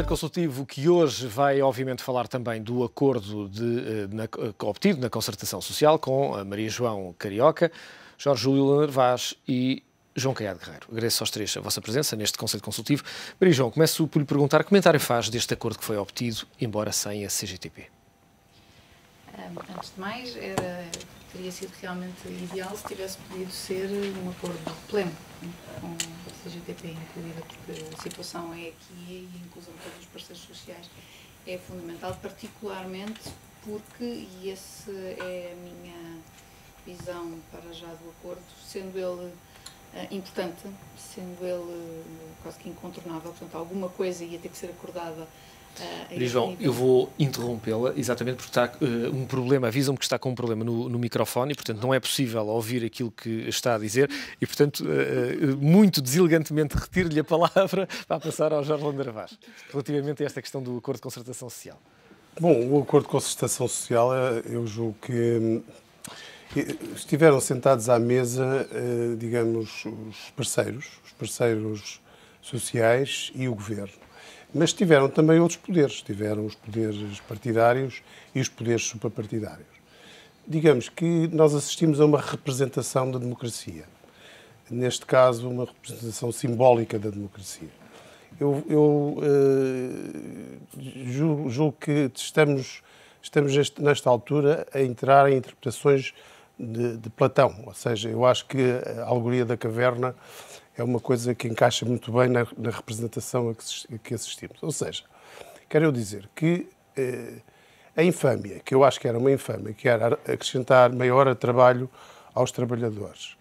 Conselho Consultivo que hoje vai, obviamente, falar também do acordo obtido na concertação social com a Maria João Carioca, Jorge Júlio Narvaz e João Caiado Guerreiro. Agradeço aos três a vossa presença neste Conselho Consultivo. Maria João, começo por lhe perguntar que comentário faz deste acordo que foi obtido, embora sem a CGTP. Antes de mais, teria sido realmente ideal se tivesse podido ser um acordo pleno com a CGTP incluída, porque a situação é aqui e a inclusão de todos os parceiros sociais é fundamental, particularmente porque, e essa é a minha visão para já do acordo, sendo ele importante, sendo ele quase que incontornável, portanto alguma coisa ia ter que ser acordada. Maria João, eu vou interrompê-la exatamente porque está um problema, avisam-me que está com um problema no microfone e, portanto, não é possível ouvir aquilo que está a dizer e, portanto, muito deselegantemente retiro-lhe a palavra para passar ao Jorge Narvaz, relativamente a esta questão do acordo de concertação social. Bom, o acordo de concertação social, eu julgo que estiveram sentados à mesa, digamos, os parceiros sociais e o governo. Mas tiveram também outros poderes. Tiveram os poderes partidários e os poderes suprapartidários. Digamos que nós assistimos a uma representação da democracia. Neste caso, uma representação simbólica da democracia. Eu julgo que estamos nesta altura a entrar em interpretações de Platão. Ou seja, eu acho que a alegoria da caverna é uma coisa que encaixa muito bem na representação a que assistimos. Ou seja, quero eu dizer que a infâmia, que eu acho que era uma infâmia, que era acrescentar meia hora de trabalho aos trabalhadores,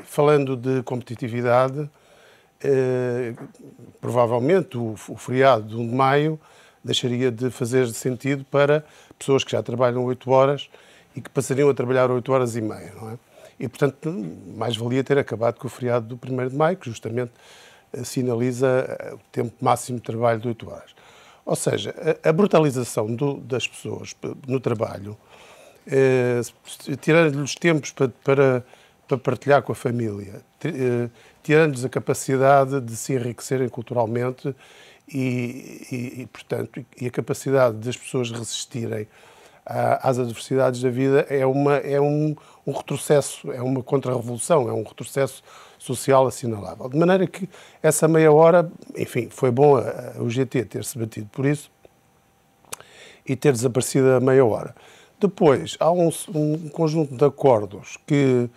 falando de competitividade, provavelmente o feriado de 1 de maio deixaria de fazer sentido para pessoas que já trabalham 8 horas e que passariam a trabalhar 8 horas e meia, não é? E, portanto, mais valia ter acabado com o feriado do 1º de maio, que justamente sinaliza o tempo máximo de trabalho de 8 horas. Ou seja, a brutalização das pessoas no trabalho, tirando-lhes tempos para partilhar com a família, tirando-lhes a capacidade de se enriquecerem culturalmente portanto, a capacidade das pessoas resistirem às adversidades da vida é um retrocesso, é uma contra-revolução, é um retrocesso social assinalável. De maneira que essa meia hora, enfim, foi bom o GT ter-se batido por isso e ter desaparecido a meia hora. Depois, há um conjunto de acordos que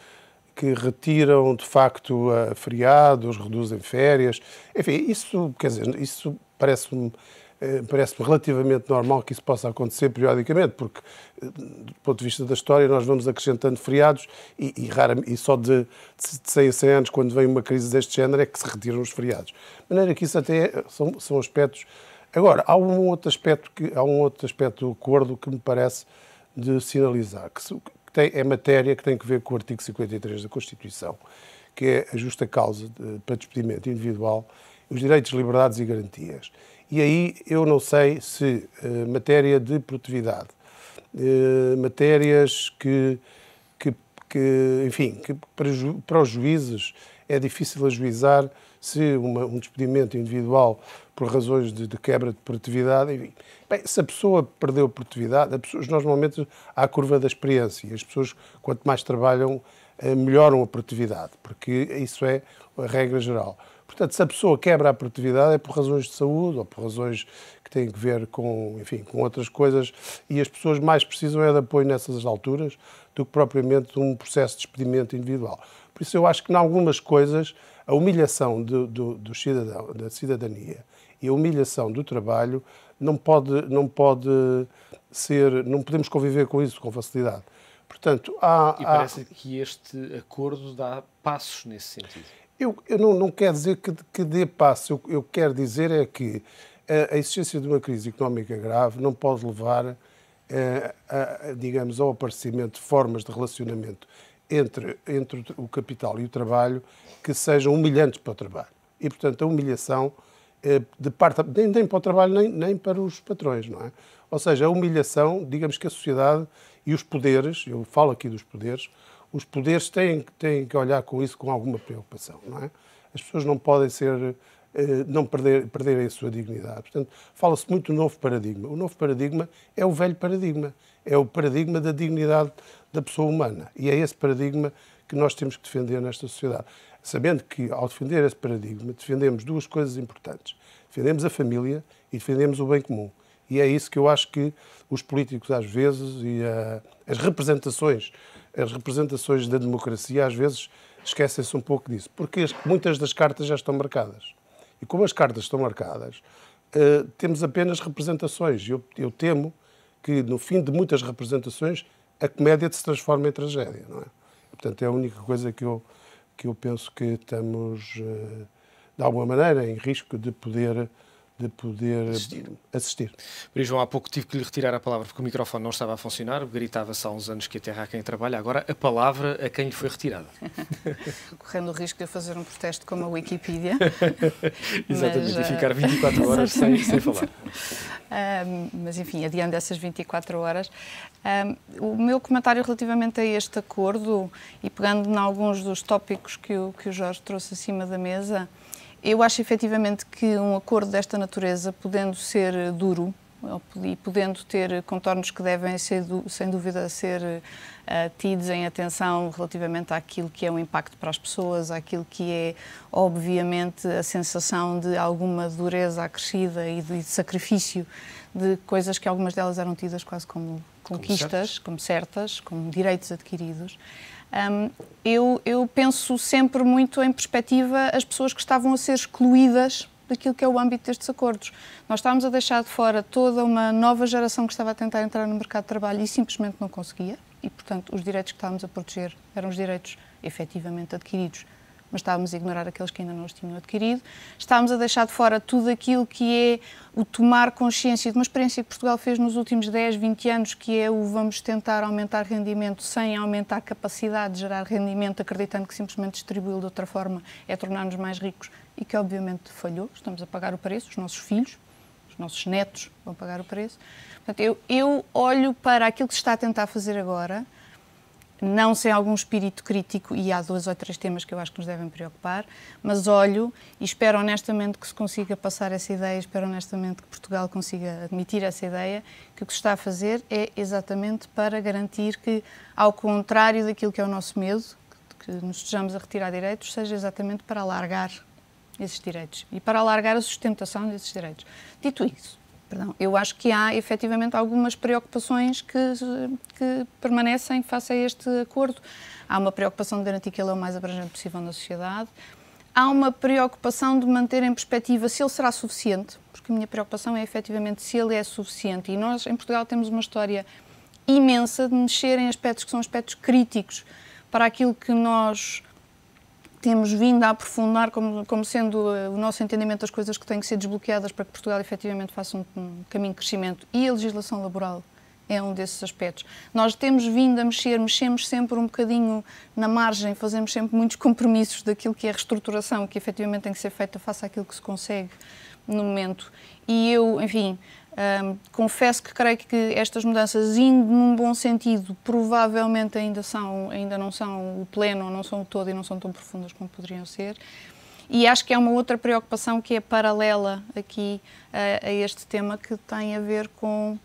retiram, de facto, feriados, reduzem férias. Enfim, isso parece-me relativamente normal que isso possa acontecer periodicamente, porque, do ponto de vista da história, nós vamos acrescentando feriados e só de 100 a 100 anos, quando vem uma crise deste género, é que se retiram os feriados. De maneira que isso até são aspectos... Agora, há um outro aspecto do acordo que me parece de sinalizar, é matéria que tem que ver com o artigo 53 da Constituição, que é a justa causa para despedimento individual, os direitos, liberdades e garantias. E aí eu não sei se matéria de produtividade, matérias que para os juízes é difícil ajuizar se um despedimento individual por razões de quebra de produtividade, enfim. Bem, se a pessoa perdeu produtividade, nós normalmente há a curva da experiência, e as pessoas, quanto mais trabalham, melhoram a produtividade, porque isso é a regra geral. Portanto, se a pessoa quebra a produtividade é por razões de saúde ou por razões que têm a ver com outras coisas, e as pessoas mais precisam é de apoio nessas alturas do que propriamente de um processo de despedimento individual. Por isso eu acho que, em algumas coisas, a humilhação do cidadão, da cidadania e a humilhação do trabalho não podemos conviver com isso com facilidade. Portanto, parece que este acordo dá passos nesse sentido. Eu não quero dizer que dê passo. Eu quero dizer é que a existência de uma crise económica grave não pode levar, digamos, ao aparecimento de formas de relacionamento entre o capital e o trabalho que sejam humilhantes para o trabalho. E, portanto, a humilhação nem para o trabalho nem para os patrões, não é? Ou seja, a humilhação, digamos que a sociedade e os poderes, eu falo aqui dos poderes, os poderes têm que olhar com isso com alguma preocupação, não é? As pessoas não podem ser não perderem a sua dignidade. Portanto, fala-se muito do novo paradigma. O novo paradigma é o velho paradigma. É o paradigma da dignidade da pessoa humana. E é esse paradigma que nós temos que defender nesta sociedade. Sabendo que, ao defender esse paradigma, defendemos duas coisas importantes. Defendemos a família e defendemos o bem comum. E é isso que eu acho que os políticos, às vezes, e as representações da democracia, às vezes, esquecem-se um pouco disso. Porque muitas das cartas já estão marcadas. E como as cartas estão marcadas, temos apenas representações. Eu temo que, no fim de muitas representações, a comédia se transforma em tragédia, não é? Portanto, é a única coisa que eu penso que estamos, de alguma maneira, em risco de poder assistir. Maria João, há pouco tive que lhe retirar a palavra porque o microfone não estava a funcionar, gritava-se há uns anos que a terra há quem trabalha, agora a palavra a quem lhe foi retirada. Correndo o risco de eu fazer um protesto como a Wikipedia. Exatamente, e ficar 24 horas sem falar. Mas, enfim, adiante dessas 24 horas, o meu comentário relativamente a este acordo, e pegando em alguns dos tópicos que o Jorge trouxe acima da mesa, eu acho efetivamente que um acordo desta natureza, podendo ser duro e podendo ter contornos que devem, sem dúvida, ser tidos em atenção relativamente àquilo que é o impacto para as pessoas, àquilo que é, obviamente, a sensação de alguma dureza acrescida e de sacrifício de coisas que algumas delas eram tidas quase como conquistas, como certas, como direitos adquiridos. Eu penso sempre muito em perspectiva as pessoas que estavam a ser excluídas daquilo que é o âmbito destes acordos. Nós estávamos a deixar de fora toda uma nova geração que estava a tentar entrar no mercado de trabalho e simplesmente não conseguia, e, portanto, os direitos que estávamos a proteger eram os direitos efetivamente adquiridos, mas estávamos a ignorar aqueles que ainda não os tinham adquirido. Estávamos a deixar de fora tudo aquilo que é o tomar consciência de uma experiência que Portugal fez nos últimos 10, 20 anos, que é o vamos tentar aumentar rendimento sem aumentar a capacidade de gerar rendimento, acreditando que simplesmente distribuí-lo de outra forma é tornar-nos mais ricos, e que obviamente falhou. Estamos a pagar o preço, os nossos filhos, os nossos netos vão pagar o preço. Portanto, eu olho para aquilo que se está a tentar fazer agora, não sem algum espírito crítico, e há 2 ou 3 temas que eu acho que nos devem preocupar, mas olho e espero honestamente que se consiga passar essa ideia, espero honestamente que Portugal consiga admitir essa ideia, que o que se está a fazer é exatamente para garantir que, ao contrário daquilo que é o nosso medo, que nos estejamos a retirar direitos, seja exatamente para alargar esses direitos e para alargar a sustentação desses direitos. Dito isso, eu acho que há, efetivamente, algumas preocupações que permanecem face a este acordo. Há uma preocupação de garantir que ele é o mais abrangente possível na sociedade. Há uma preocupação de manter em perspectiva se ele será suficiente, porque a minha preocupação é, efetivamente, se ele é suficiente. E nós, em Portugal, temos uma história imensa de mexer em aspectos que são aspectos críticos para aquilo que nós temos vindo a aprofundar como sendo o nosso entendimento das coisas que têm que ser desbloqueadas para que Portugal efetivamente faça um caminho de crescimento, e a legislação laboral é um desses aspectos. Nós temos vindo a mexemos sempre um bocadinho na margem, fazemos sempre muitos compromissos daquilo que é a reestruturação, que efetivamente tem que ser feita face àquilo que se consegue no momento. E eu, enfim, confesso que creio que estas mudanças, indo num bom sentido, provavelmente ainda não são o pleno, não são o todo e não são tão profundas como poderiam ser. E acho que há uma outra preocupação que é paralela aqui a este tema, que tem a ver com...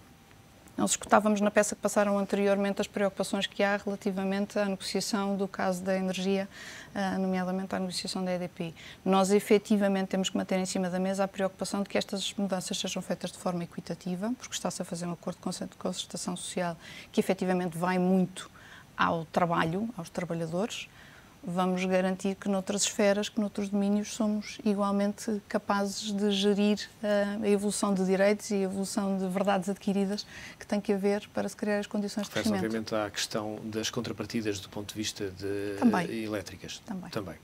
Nós escutávamos na peça que passaram anteriormente as preocupações que há relativamente à negociação do caso da energia, nomeadamente à negociação da EDP. Nós, efetivamente, temos que manter em cima da mesa a preocupação de que estas mudanças sejam feitas de forma equitativa, porque está-se a fazer um acordo de concertação social que, efetivamente, vai muito ao trabalho, aos trabalhadores. Vamos garantir que noutras esferas, que noutros domínios, somos igualmente capazes de gerir a evolução de direitos e a evolução de verdades adquiridas que tem que haver para se criar as condições de crescimento. Obviamente, há a questão das contrapartidas do ponto de vista de elétricas. Também.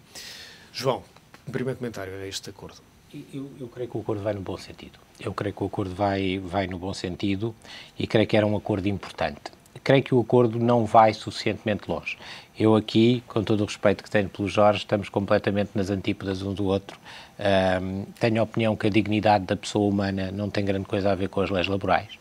João, um primeiro comentário a este acordo. Eu creio que o acordo vai no bom sentido. Eu creio que o acordo vai no bom sentido e creio que era um acordo importante. Creio que o acordo não vai suficientemente longe. Eu aqui, com todo o respeito que tenho pelo Jorge, estamos completamente nas antípodas um do outro. Tenho a opinião que a dignidade da pessoa humana não tem grande coisa a ver com as leis laborais.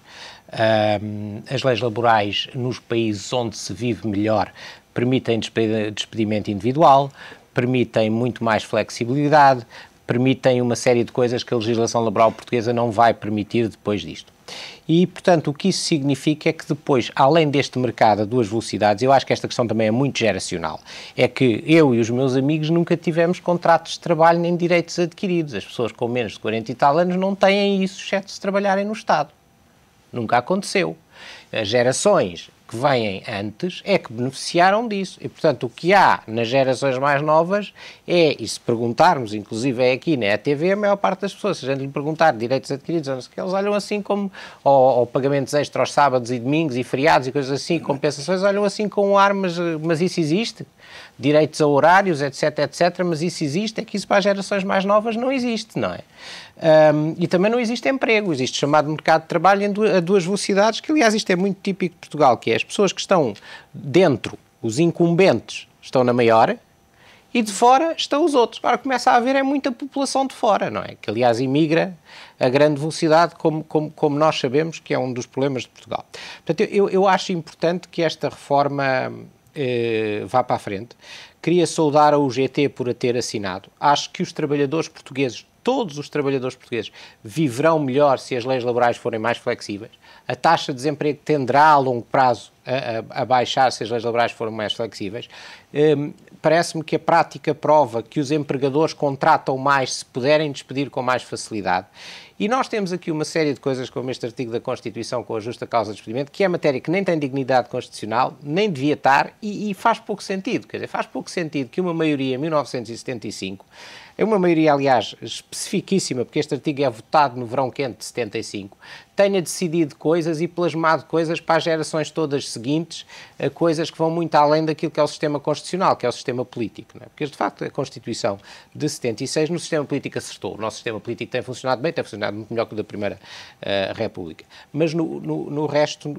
As leis laborais, nos países onde se vive melhor, permitem despedimento individual, permitem muito mais flexibilidade, permitem uma série de coisas que a legislação laboral portuguesa não vai permitir depois disto. E, portanto, o que isso significa é que depois, além deste mercado a duas velocidades, eu acho que esta questão também é muito geracional, é que eu e os meus amigos nunca tivemos contratos de trabalho nem direitos adquiridos. As pessoas com menos de 40 e tal anos não têm isso, exceto se trabalharem no Estado. Nunca aconteceu. As gerações que vêm antes é que beneficiaram disso. E, portanto, o que há nas gerações mais novas é, e se perguntarmos, inclusive é aqui na ETV, a maior parte das pessoas, se a gente lhe perguntar direitos adquiridos, não sei o que, eles olham assim como, ou pagamentos extra aos sábados e domingos e feriados e coisas assim, compensações, olham assim com um ar, mas isso existe? Direitos a horários, etc, etc, mas isso existe? É que isso para as gerações mais novas não existe, não é? E também não existe emprego, existe chamado mercado de trabalho a duas velocidades, que aliás isto é muito típico de Portugal, que é as pessoas que estão dentro, os incumbentes, estão na maior, e de fora estão os outros. Agora começa a haver muita população de fora, não é? Que aliás imigra a grande velocidade, como nós sabemos que é um dos problemas de Portugal. Portanto, eu acho importante que esta reforma vá para a frente. Queria saudar a UGT por a ter assinado. Acho que os trabalhadores portugueses, todos os trabalhadores portugueses, viverão melhor se as leis laborais forem mais flexíveis. A taxa de desemprego tenderá a longo prazo a baixar se as leis laborais forem mais flexíveis. Parece-me que a prática prova que os empregadores contratam mais se puderem despedir com mais facilidade. E nós temos aqui uma série de coisas, como este artigo da Constituição com a justa causa de despedimento, que é matéria que nem tem dignidade constitucional, nem devia estar, e faz pouco sentido. Quer dizer, faz pouco sentido que uma maioria em 1975, é uma maioria, aliás, especificíssima, porque este artigo é votado no verão quente de 75, tenha decidido coisas e plasmado coisas para as gerações todas seguintes, coisas que vão muito além daquilo que é o sistema constitucional, que é o sistema político. Não é? Porque, de facto, a Constituição de 76 no sistema político acertou. O nosso sistema político tem funcionado bem, tem funcionado muito melhor que o da Primeira República. Mas no resto,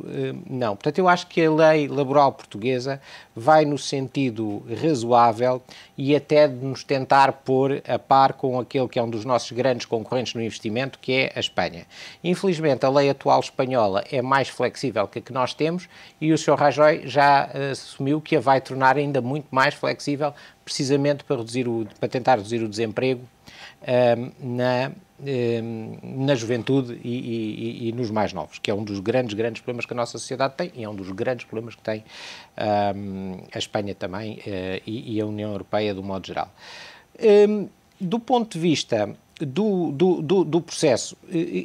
não. Portanto, eu acho que a lei laboral portuguesa vai no sentido razoável e até de nos tentar pôr a par com aquele que é um dos nossos grandes concorrentes no investimento, que é a Espanha. Infelizmente, a lei atual espanhola é mais flexível que a que nós temos e o Sr. Rajoy já assumiu que a vai tornar ainda muito mais flexível, precisamente para tentar reduzir o desemprego na juventude e nos mais novos, que é um dos grandes problemas que a nossa sociedade tem e é um dos grandes problemas que tem a Espanha também e a União Europeia, do modo geral. Do ponto de vista do processo,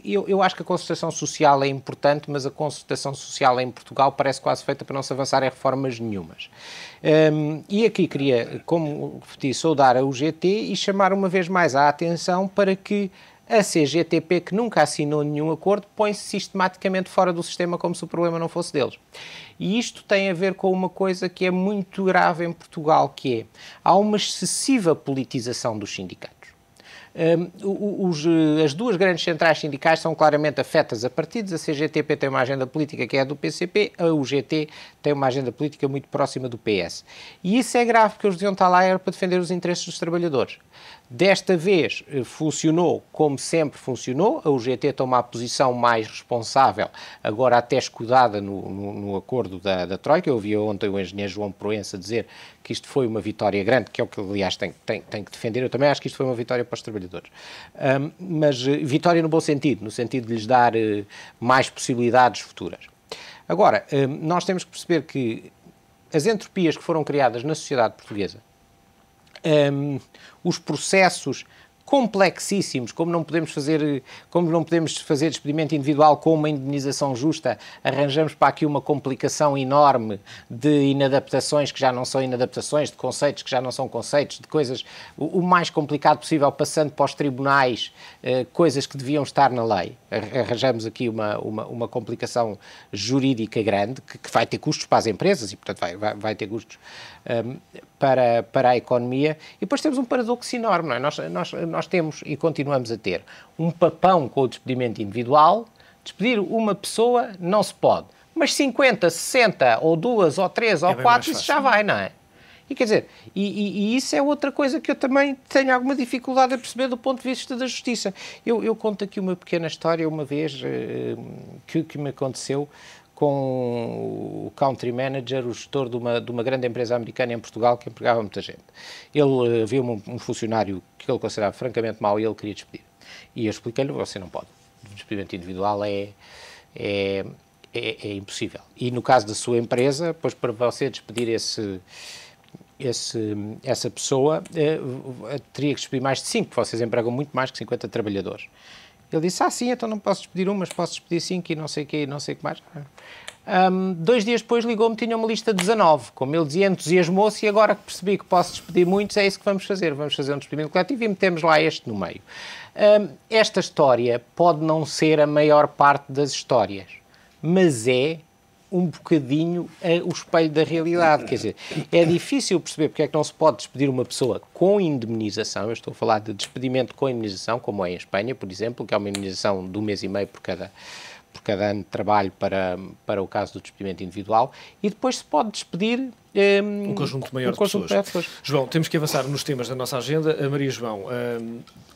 eu acho que a concertação social é importante, mas a concertação social em Portugal parece quase feita para não se avançar em reformas nenhumas. E aqui queria, como repeti, saudar a UGT e chamar uma vez mais a atenção para que a CGTP, que nunca assinou nenhum acordo, põe-se sistematicamente fora do sistema como se o problema não fosse deles. E isto tem a ver com uma coisa que é muito grave em Portugal, que é, há uma excessiva politização dos sindicatos. As duas grandes centrais sindicais são claramente afetas a partidos. A CGTP tem uma agenda política que é a do PCP, a UGT tem uma agenda política muito próxima do PS. E isso é grave, porque eles deviam estar lá para defender os interesses dos trabalhadores. Desta vez funcionou como sempre funcionou, a UGT toma a posição mais responsável, agora até escudada no acordo da Troika. Eu ouvi ontem o engenheiro João Proença dizer que isto foi uma vitória grande, que é o que aliás tem que defender. Eu também acho que isto foi uma vitória para os trabalhadores. Mas vitória no bom sentido, no sentido de lhes dar mais possibilidades futuras. Agora, nós temos que perceber que as entropias que foram criadas na sociedade portuguesa, os processos complexíssimos, como não podemos fazer despedimento individual com uma indemnização justa, arranjamos para aqui uma complicação enorme de inadaptações que já não são inadaptações, de conceitos que já não são conceitos, de coisas o mais complicado possível, passando para os tribunais, coisas que deviam estar na lei. Arranjamos aqui uma complicação jurídica grande, que vai ter custos para as empresas e, portanto, vai ter custos para a economia. E depois temos um paradoxo enorme, não é? Nós temos e continuamos a ter um papão com o despedimento individual. Despedir uma pessoa não se pode, mas 50, 60 ou 2 ou 3 ou 4 isso já vai, não é? E quer dizer, e isso é outra coisa que eu também tenho alguma dificuldade a perceber do ponto de vista da justiça. Eu conto aqui uma pequena história uma vez que me aconteceu com o country manager, o gestor de uma grande empresa americana em Portugal que empregava muita gente. Ele viu um funcionário que ele considerava francamente mau e ele queria despedir. E eu expliquei-lhe, você não pode. O despedimento individual é impossível. E no caso da sua empresa, pois para você despedir essa pessoa, teria que despedir mais de 5, porque vocês empregam muito mais que 50 trabalhadores. Ele disse, sim, então não posso despedir mas posso despedir 5 e não sei o que, não sei o que mais. 2 dias depois ligou-me, tinha uma lista de 19. Como ele dizia, entusiasmou-se e agora que percebi que posso despedir muitos, é isso que vamos fazer. Vamos fazer um despedimento coletivo e metemos lá este no meio. Esta história pode não ser a maior parte das histórias, mas é um bocadinho o espelho da realidade. Quer dizer, é difícil perceber porque é que não se pode despedir uma pessoa com indemnização. Eu estou a falar de despedimento com indemnização, como é em Espanha, por exemplo, que é uma indemnização de 1 mês e meio por cada ano de trabalho para o caso do despedimento individual, e depois se pode despedir um conjunto maior de pessoas. João, temos que avançar nos temas da nossa agenda. A Maria João,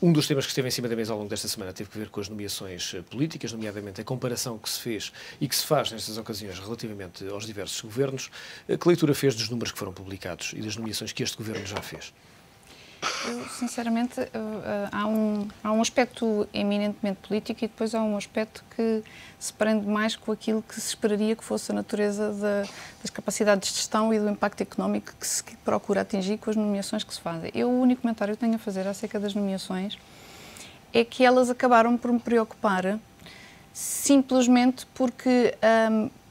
um dos temas que esteve em cima da mesa ao longo desta semana teve que ver com as nomeações políticas, nomeadamente a comparação que se fez e que se faz nestas ocasiões relativamente aos diversos governos. Que leitura fez dos números que foram publicados e das nomeações que este governo já fez? Eu, sinceramente, há um aspecto eminentemente político e depois há um aspecto que se prende mais com aquilo que se esperaria que fosse a natureza das capacidades de gestão e do impacto económico que se procura atingir com as nomeações que se fazem. O único comentário que tenho a fazer acerca das nomeações é que elas acabaram por me preocupar simplesmente porque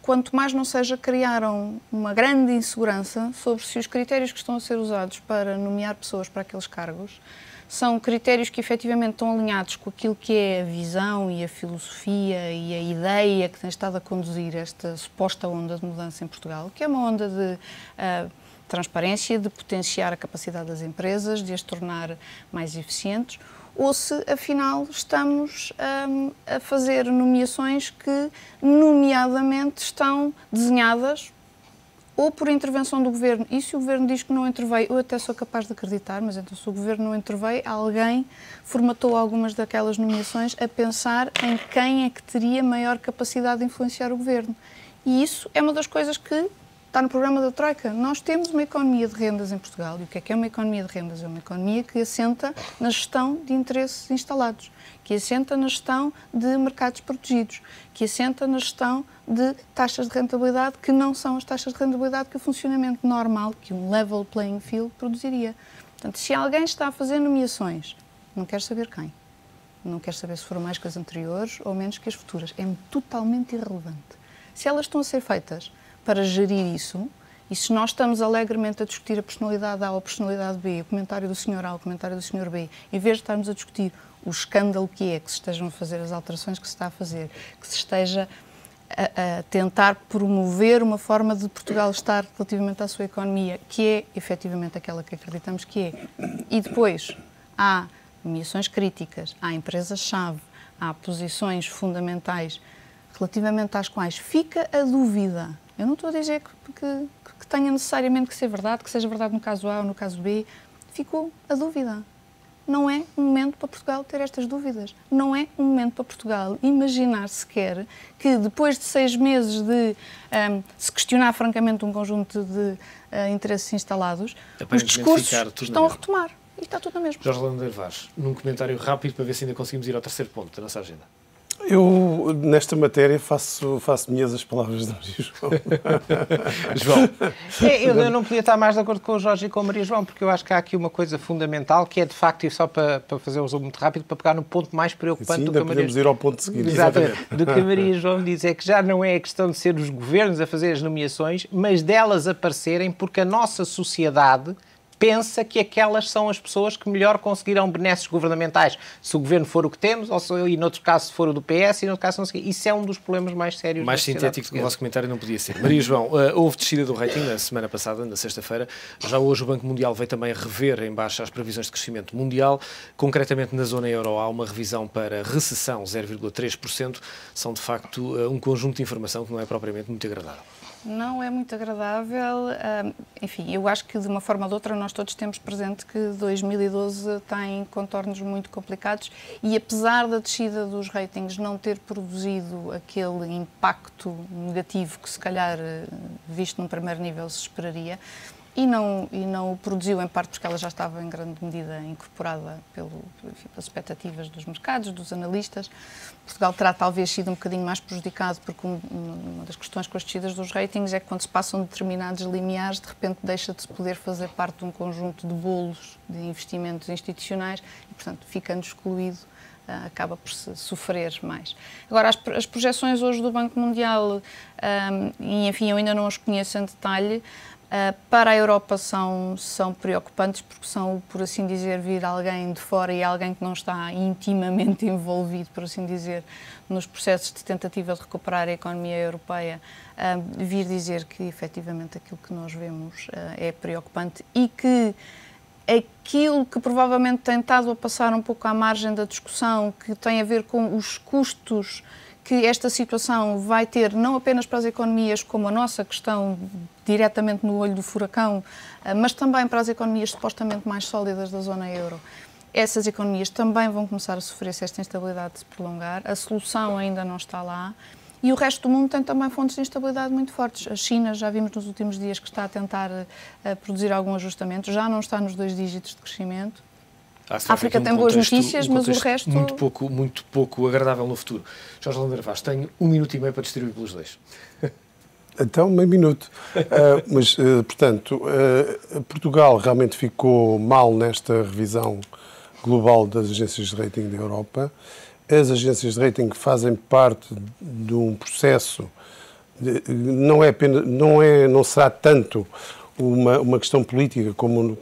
quanto mais não seja, criaram uma grande insegurança sobre se os critérios que estão a ser usados para nomear pessoas para aqueles cargos são critérios que efetivamente estão alinhados com aquilo que é a visão e a filosofia e a ideia que tem estado a conduzir esta suposta onda de mudança em Portugal, que é uma onda de transparência, de potenciar a capacidade das empresas, de as tornar mais eficientes, ou se, afinal, estamos a fazer nomeações que, nomeadamente, estão desenhadas ou por intervenção do Governo. E se o Governo diz que não interveio, eu até sou capaz de acreditar, mas então se o Governo não interveio, alguém formatou algumas daquelas nomeações a pensar em quem é que teria maior capacidade de influenciar o Governo. E isso é uma das coisas que está no programa da Troika. Nós temos uma economia de rendas em Portugal. E o que é uma economia de rendas? É uma economia que assenta na gestão de interesses instalados, que assenta na gestão de mercados protegidos, que assenta na gestão de taxas de rentabilidade que não são as taxas de rentabilidade que o funcionamento normal, que um level playing field produziria. Portanto, se alguém está a fazer nomeações, não quer saber quem. Não quer saber se foram mais que as anteriores ou menos que as futuras. É totalmente irrelevante. Se elas estão a ser feitas para gerir isso, e se nós estamos alegremente a discutir a personalidade A ou a personalidade B, o comentário do Sr. A ou o comentário do Sr. B, em vez de estarmos a discutir o escândalo que é que se estejam a fazer as alterações que se está a fazer, que se esteja a tentar promover uma forma de Portugal estar relativamente à sua economia, que é efetivamente aquela que acreditamos que é, e depois há nomeações críticas, há empresas-chave, há posições fundamentais relativamente às quais fica a dúvida. Eu não estou a dizer que tenha necessariamente que ser verdade, que seja verdade no caso A ou no caso B. Ficou a dúvida. Não é um momento para Portugal ter estas dúvidas. Não é um momento para Portugal imaginar sequer que depois de 6 meses de se questionar francamente um conjunto de interesses instalados, os discursos estão a retomar. E está tudo na mesma. Jorge Lander Vaz, num comentário rápido para ver se ainda conseguimos ir ao terceiro ponto da nossa agenda. Eu, nesta matéria, faço minhas as palavras da Maria João. João. Eu não podia estar mais de acordo com o Jorge e com a Maria João, porque eu acho que há aqui uma coisa fundamental, que é, de facto, e só para fazer um resumo muito rápido, para pegar no ponto mais preocupante do que a Maria... podemos ir ao ponto seguinte. Exatamente. Do que a Maria João diz, é que já não é a questão de ser os governos a fazer as nomeações, mas delas aparecerem, porque a nossa sociedade pensa que aquelas são as pessoas que melhor conseguirão benesses governamentais, se o governo for o que temos, ou e noutro caso se for o do PS, e noutro caso não sei. Isso é um dos problemas mais sérios. Mais sintético do que o vosso comentário não podia ser. Maria João, houve descida do rating na semana passada, na sexta-feira. Já hoje o Banco Mundial veio também rever em baixa as previsões de crescimento mundial. Concretamente na zona euro há uma revisão para recessão 0,3%. São de facto um conjunto de informação que não é propriamente muito agradável. Não é muito agradável. Enfim, eu acho que de uma forma ou de outra nós todos temos presente que 2012 tem contornos muito complicados e apesar da descida dos ratings não ter produzido aquele impacto negativo que se calhar visto num primeiro nível se esperaria, e não o produziu, em parte porque ela já estava em grande medida incorporada pelas expectativas dos mercados, dos analistas. Portugal terá talvez sido um bocadinho mais prejudicado porque uma das questões com as descidas dos ratings é que quando se passam determinados limiares, de repente deixa de se poder fazer parte de um conjunto de bolos de investimentos institucionais e, portanto, ficando excluído, acaba por se sofrer mais. Agora, as projeções hoje do Banco Mundial, e enfim, eu ainda não as conheço em detalhe, para a Europa são preocupantes porque são, por assim dizer, vir alguém de fora e alguém que não está intimamente envolvido, por assim dizer, nos processos de tentativa de recuperar a economia europeia, vir dizer que efetivamente aquilo que nós vemos é preocupante e que aquilo que provavelmente tem estado a passar um pouco à margem da discussão, que tem a ver com os custos que esta situação vai ter, não apenas para as economias como a nossa, que estão diretamente no olho do furacão, mas também para as economias supostamente mais sólidas da zona euro. Essas economias também vão começar a sofrer se esta instabilidade se prolongar. A solução ainda não está lá. E o resto do mundo tem também fontes de instabilidade muito fortes. A China, já vimos nos últimos dias que está a tentar produzir algum ajustamento, já não está nos 2 dígitos de crescimento. A África tem boas notícias, mas o resto... Muito pouco agradável no futuro. Jorge Lander Vaz, tenho 1 minuto e meio para distribuir pelos 2. Então, meio minuto. Portanto, Portugal realmente ficou mal nesta revisão global das agências de rating da Europa. As agências de rating fazem parte de um processo, não será tanto uma questão política, como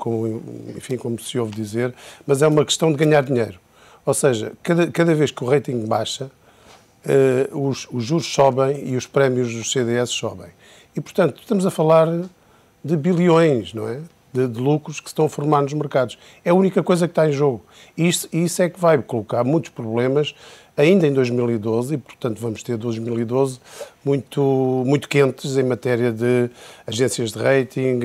se ouve dizer, mas é uma questão de ganhar dinheiro. Ou seja, cada vez que o rating baixa, os juros sobem e os prémios dos CDS sobem. E, portanto, estamos a falar de bilhões, não é? De lucros que se estão a formar nos mercados. É a única coisa que está em jogo. E isso é que vai colocar muitos problemas ainda em 2012 e, portanto, vamos ter 2012 muito quentes em matéria de agências de rating,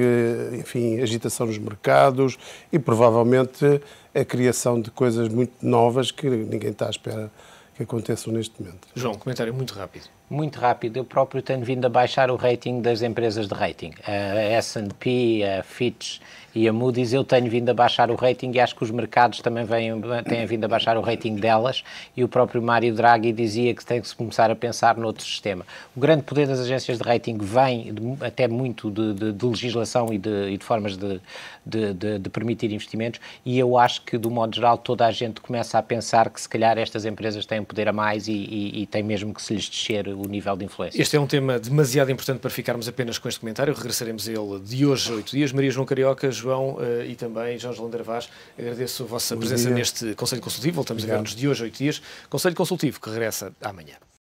enfim, agitação nos mercados e, provavelmente, a criação de coisas muito novas que ninguém está à espera que aconteçam neste momento. João, comentário muito rápido. Muito rápido. Eu próprio tenho vindo a baixar o rating das empresas de rating. A S&P, a Fitch e a Moody's, eu tenho vindo a baixar o rating e acho que os mercados também têm vindo a baixar o rating delas e o próprio Mário Draghi dizia que tem que se começar a pensar noutro sistema. O grande poder das agências de rating vem até muito de legislação e de formas de permitir investimentos e eu acho que, do modo geral, toda a gente começa a pensar que se calhar estas empresas têm poder a mais e tem mesmo que se lhes descer o nível de influência. Este é um tema demasiado importante para ficarmos apenas com este comentário. Regressaremos a ele de hoje a 8 dias. Maria João Carioca, João e também Jorge Lander Vaz, agradeço a vossa presença neste Conselho Consultivo. Voltamos a ver-nos de hoje a 8 dias. Conselho Consultivo que regressa amanhã.